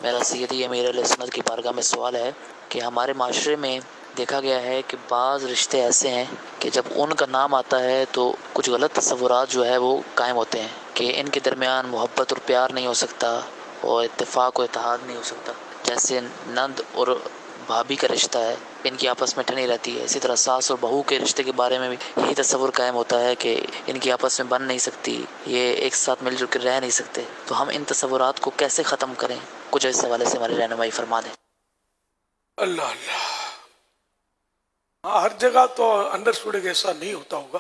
میرا سیدی امیر علیہ سنت کی بارگاہ میں سوال ہے کہ ہمارے معاشرے میں دیکھا گیا ہے کہ بعض رشتے ایسے ہیں کہ جب ان کا نام آتا ہے تو کچھ غلط تصورات جو ہے وہ قائم ہوتے ہیں کہ ان کے درمیان محبت اور پیار نہیں ہو سکتا اور اتفاق و اتحاد نہیں ہو سکتا. جیسے نند اور بھابھی کا رشتہ ہے، ان کی آپس میں ٹھنی رہتی ہے. اسی طرح ساس اور بہو کے رشتے کے بارے میں بھی یہی تصور قائم ہوتا ہے کہ ان کی آپس میں بن نہیں سکتی، یہ ایک ساتھ مل جل کے رہ نہیں سکتے. تو ہم ان تصورات کو کیسے ختم کریں؟ کچھ اس حوالے سے ہماری رہنمائی فرما دیں. اللہ اللہ. ہاں، ہر جگہ تو انڈرسٹوڈ ایسا نہیں ہوتا ہوگا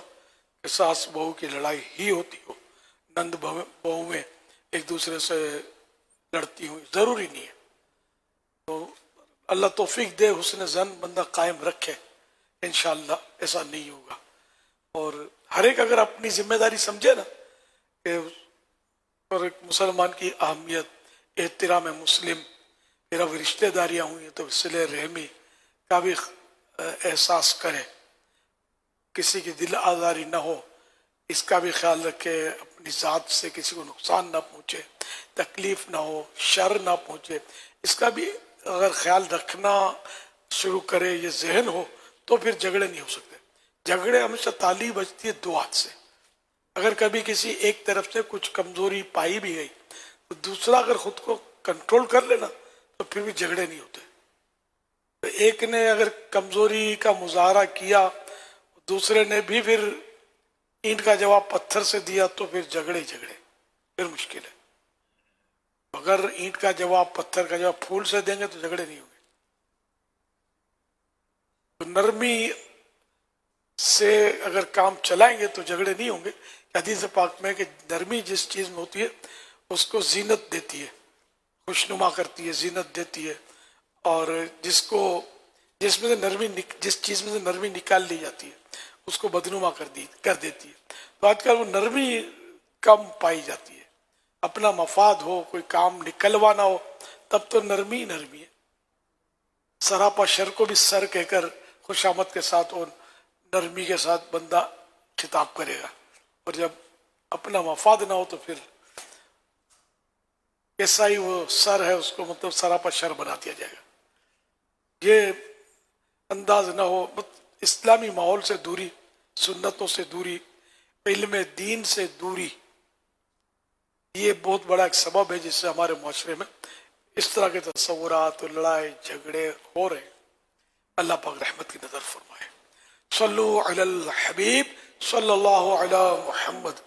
کہ ساس بہو کی لڑائی ہی ہوتی ہو، نند بہو میں ایک دوسرے سے لڑتی ہوں، ضروری نہیں ہے. تو اللہ توفیق دے، حسن زن بندہ قائم رکھے، انشاءاللہ ایسا نہیں ہوگا. اور ہر ایک اگر اپنی ذمہ داری سمجھے نا کہ اور ایک مسلمان کی اہمیت، احترام مسلم، پھر اب رشتہ داریاں ہوئی تو صلہ رحمی کا بھی احساس کرے، کسی کی دل آزاری نہ ہو، اس کا بھی خیال رکھے، اپنی ذات سے کسی کو نقصان نہ پہنچے، تکلیف نہ ہو، شر نہ پہنچے، اس کا بھی اگر خیال رکھنا شروع کرے، یہ ذہن ہو، تو پھر جھگڑے نہیں ہو سکتے. جھگڑے ہمیشہ تالی بجتی ہے دو ہاتھ سے. اگر کبھی کسی ایک طرف سے کچھ کمزوری پائی بھی گئی تو دوسرا اگر خود کو کنٹرول کر لینا تو پھر بھی جھگڑے نہیں ہوتے. تو ایک نے اگر کمزوری کا مظاہرہ کیا، دوسرے نے بھی پھر اینٹ کا جواب پتھر سے دیا تو پھر جھگڑے پھر مشکل ہے. اگر اینٹ کا جواب پتھر کا جواب پھول سے دیں گے تو جھگڑے نہیں ہوں گے. تو نرمی سے اگر کام چلائیں گے تو جھگڑے نہیں ہوں گے. حدیث پاک میں کہ نرمی جس چیز میں ہوتی ہے اس کو زینت دیتی ہے، خوشنما کرتی ہے، زینت دیتی ہے. اور جس میں سے نرمی، جس چیز میں سے نرمی نکال لی جاتی ہے اس کو بدنما کر دیتی ہے. تو آج کل وہ نرمی کم پائی جاتی ہے. اپنا مفاد ہو، کوئی کام نکلوانا ہو، تب تو نرمی ہے. سراپا شر کو بھی سر کہہ کر خوش آمد کے ساتھ اور نرمی کے ساتھ بندہ خطاب کرے گا. اور جب اپنا مفاد نہ ہو تو پھر ایسا ہی وہ سر ہے، اس کو مطلب سراپا شر بنا دیا جائے گا. یہ انداز نہ ہو. اسلامی ماحول سے دوری، سنتوں سے دوری، علم دین سے دوری، یہ بہت بڑا ایک سبب ہے جس سے ہمارے معاشرے میں اس طرح کے تصورات، لڑائی جھگڑے ہو رہے ہیں. اللہ پاک رحمت کی نظر فرمائے. صلو علی الحبیب صلی اللہ علی محمد.